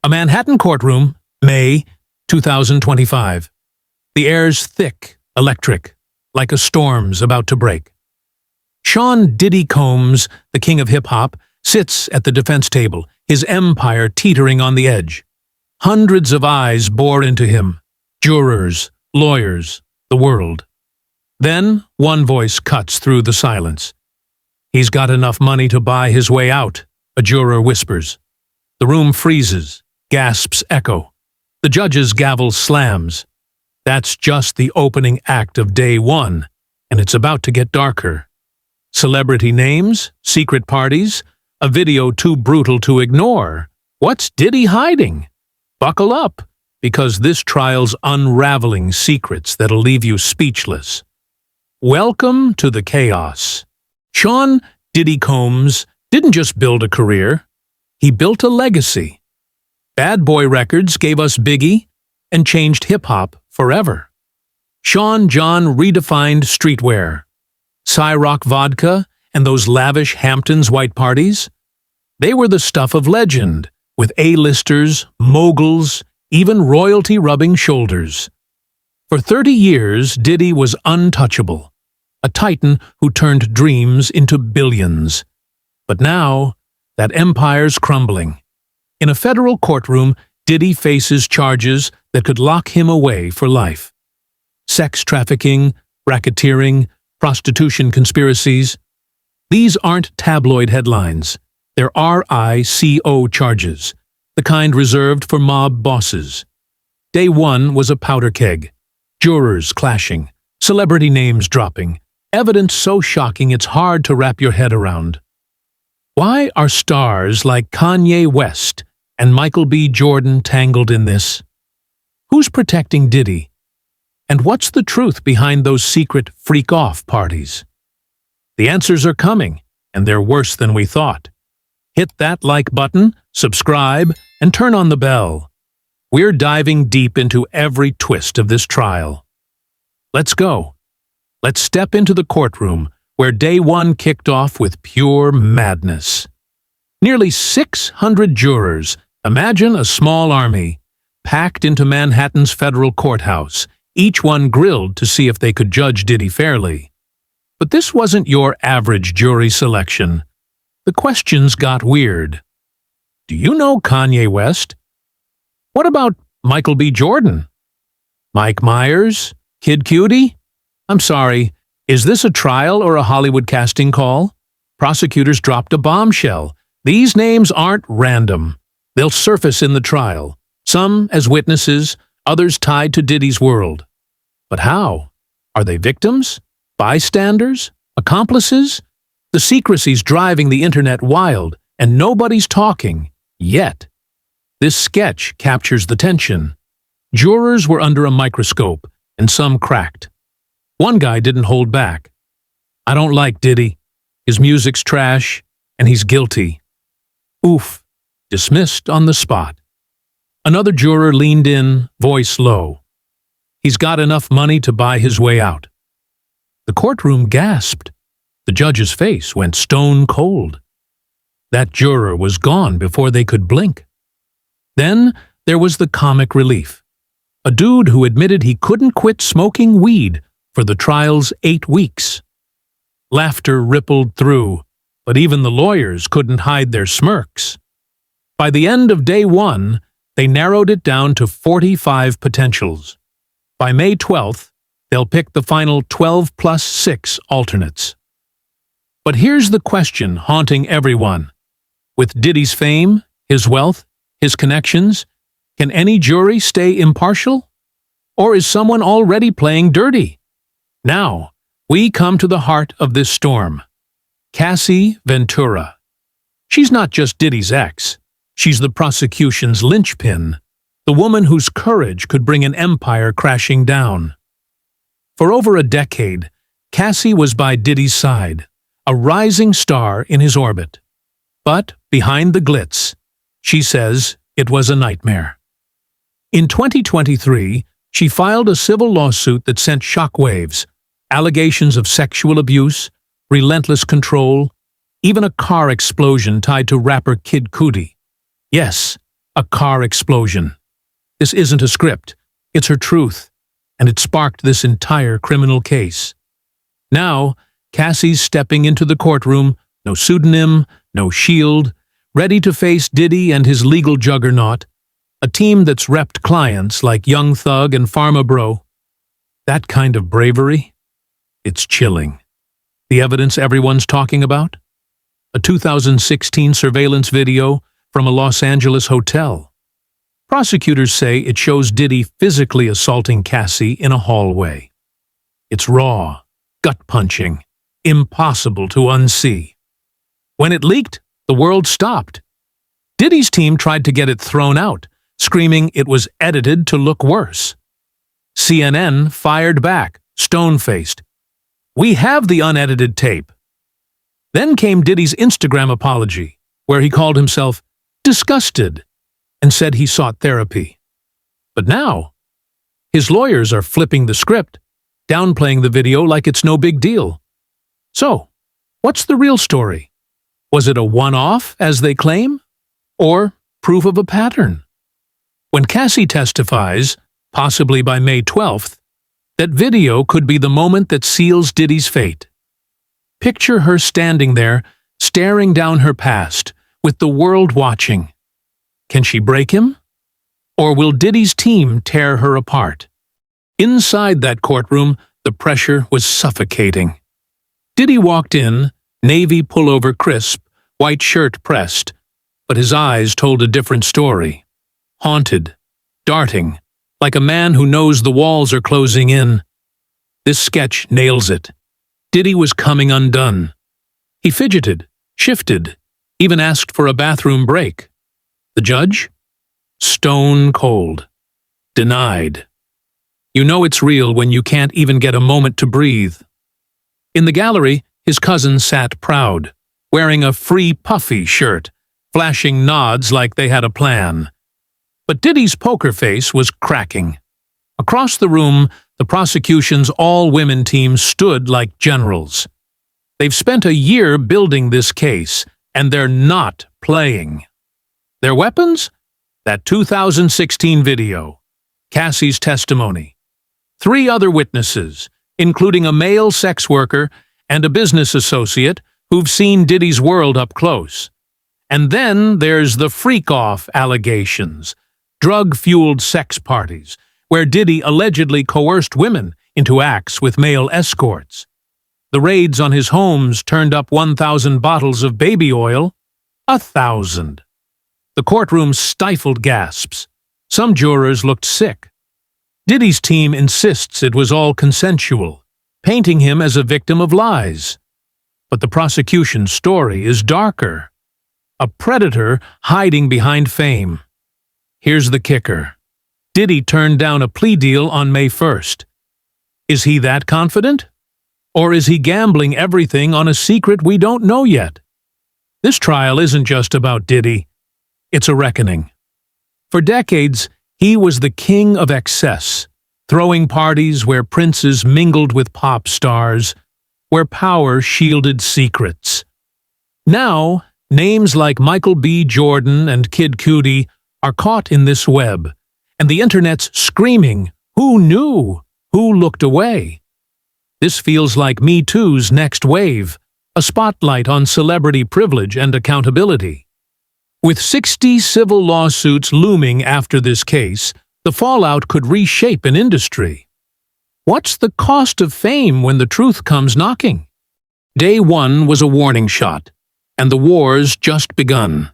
A Manhattan courtroom, May 2025. The air's thick, electric, like a storm's about to break. Sean Diddy Combs, the king of hip-hop, sits at the defense table, his empire teetering on the edge. Hundreds of eyes bore into him. Jurors, lawyers, the world. Then one voice cuts through the silence. "He's got enough money to buy his way out," a juror whispers. The room freezes, gasps echo. The judge's gavel slams. That's just the opening act of day one, and it's about to get darker. Celebrity names, secret parties, a video too brutal to ignore. What's Diddy hiding? Buckle up, because this trial's unraveling secrets that'll leave you speechless. Welcome to the chaos. Sean Diddy Combs didn't just build a career, he built a legacy. Bad Boy Records gave us Biggie and changed hip-hop forever. Sean John redefined streetwear. Cyrock vodka and those lavish Hamptons white parties? They were the stuff of legend, with A-listers, moguls, even royalty rubbing shoulders. For 30 years, Diddy was untouchable, a titan who turned dreams into billions. But now, that empire's crumbling. In a federal courtroom, Diddy faces charges that could lock him away for life. Sex trafficking, racketeering, prostitution conspiracies. These aren't tabloid headlines. They're RICO charges, the kind reserved for mob bosses. Day one was a powder keg. Jurors clashing, celebrity names dropping, evidence so shocking it's hard to wrap your head around. Why are stars like Kanye West and Michael B. Jordan tangled in this? Who's protecting Diddy? And what's the truth behind those secret freak-off parties? The answers are coming, and they're worse than we thought. Hit that like button, subscribe, and turn on the bell. We're diving deep into every twist of this trial. Let's go. Let's step into the courtroom, where day one kicked off with pure madness. Nearly 600 jurors, imagine a small army, packed into Manhattan's federal courthouse, each one grilled to see if they could judge Diddy fairly. But this wasn't your average jury selection. The questions got weird. Do you know Kanye West? What about Michael B. Jordan? Mike Myers? Kid Cutie? I'm sorry, is this a trial or a Hollywood casting call? Prosecutors dropped a bombshell. These names aren't random. They'll surface in the trial, some as witnesses, others tied to Diddy's world. But how? Are they victims? Bystanders? Accomplices? The secrecy's driving the internet wild, and nobody's talking, yet. This sketch captures the tension. Jurors were under a microscope, and some cracked. One guy didn't hold back. "I don't like Diddy. His music's trash, and he's guilty." Oof. Dismissed on the spot. Another juror leaned in, voice low. "He's got enough money to buy his way out." The courtroom gasped. The judge's face went stone cold. That juror was gone before they could blink. Then there was the comic relief. A dude who admitted he couldn't quit smoking weed for the trial's 8 weeks. Laughter rippled through, but even the lawyers couldn't hide their smirks. By the end of day one, they narrowed it down to 45 potentials. By May 12th, they'll pick the final 12 plus 6 alternates. But here's the question haunting everyone. With Diddy's fame, his wealth, his connections, can any jury stay impartial? Or is someone already playing dirty? Now, we come to the heart of this storm. Cassie Ventura. She's not just Diddy's ex. She's the prosecution's linchpin, the woman whose courage could bring an empire crashing down. For over a decade, Cassie was by Diddy's side, a rising star in his orbit. But behind the glitz, she says it was a nightmare. In 2023, she filed a civil lawsuit that sent shockwaves, allegations of sexual abuse, relentless control, even a car explosion tied to rapper Kid Cudi. Yes, a car explosion. This isn't a script. It's her truth, and it sparked this entire criminal case. Now, Cassie's stepping into the courtroom, no pseudonym, no shield, ready to face Diddy and his legal juggernaut, a team that's repped clients like Young Thug and Pharma Bro. That kind of bravery? It's chilling. The evidence everyone's talking about? A 2016 surveillance video from a Los Angeles hotel. Prosecutors say it shows Diddy physically assaulting Cassie in a hallway. It's raw, gut-punching, impossible to unsee. When it leaked, the world stopped. Diddy's team tried to get it thrown out, screaming it was edited to look worse. CNN fired back, stone-faced. "We have the unedited tape." Then came Diddy's Instagram apology, where he called himself disgusted and said he sought therapy. But now, his lawyers are flipping the script, downplaying the video like it's no big deal. So, what's the real story? Was it a one-off, as they claim? Or proof of a pattern? When Cassie testifies, possibly by May 12th, that video could be the moment that seals Diddy's fate. Picture her standing there, staring down her past, with the world watching. Can she break him? Or will Diddy's team tear her apart? Inside that courtroom, the pressure was suffocating. Diddy walked in, navy pullover crisp, white shirt pressed, but his eyes told a different story. Haunted, darting, like a man who knows the walls are closing in. This sketch nails it. Diddy was coming undone. He fidgeted, shifted, even asked for a bathroom break. The judge? Stone cold. Denied. You know it's real when you can't even get a moment to breathe. In the gallery, his cousin sat proud, wearing a Free Puffy shirt, flashing nods like they had a plan. But Diddy's poker face was cracking. Across the room, the prosecution's all-women team stood like generals. They've spent a year building this case, and they're not playing. Their weapons? That 2016 video, Cassie's testimony, 3 other witnesses, including a male sex worker and a business associate who've seen Diddy's world up close. And then there's the freak-off allegations, drug-fueled sex parties, where Diddy allegedly coerced women into acts with male escorts. The raids on his homes turned up 1,000 bottles of baby oil. 1,000. The courtroom stifled gasps. Some jurors looked sick. Diddy's team insists it was all consensual, painting him as a victim of lies. But the prosecution's story is darker. A predator hiding behind fame. Here's the kicker. Diddy turned down a plea deal on May 1st. Is he that confident? Or is he gambling everything on a secret we don't know yet? This trial isn't just about Diddy. It's a reckoning. For decades, he was the king of excess, throwing parties where princes mingled with pop stars, where power shielded secrets. Now, names like Michael B. Jordan and Kid Cudi are caught in this web, and the internet's screaming, "Who knew? Who looked away?" This feels like Me Too's next wave, a spotlight on celebrity privilege and accountability. With 60 civil lawsuits looming after this case, the fallout could reshape an industry. What's the cost of fame when the truth comes knocking? Day 1 was a warning shot, and the war's just begun.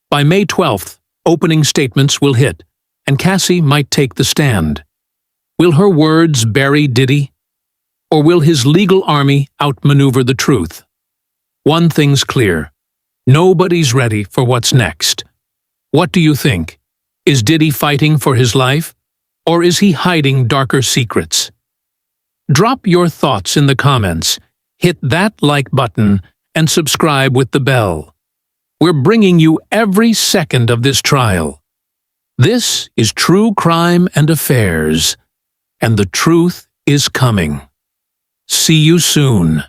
By May 12th, opening statements will hit, and Cassie might take the stand. Will her words bury Diddy? Or will his legal army outmaneuver the truth? One thing's clear. Nobody's ready for what's next. What do you think? Is Diddy fighting for his life? Or is he hiding darker secrets? Drop your thoughts in the comments, hit that like button, and subscribe with the bell. We're bringing you every second of this trial. This is True Crime and Affairs, and the truth is coming. See you soon.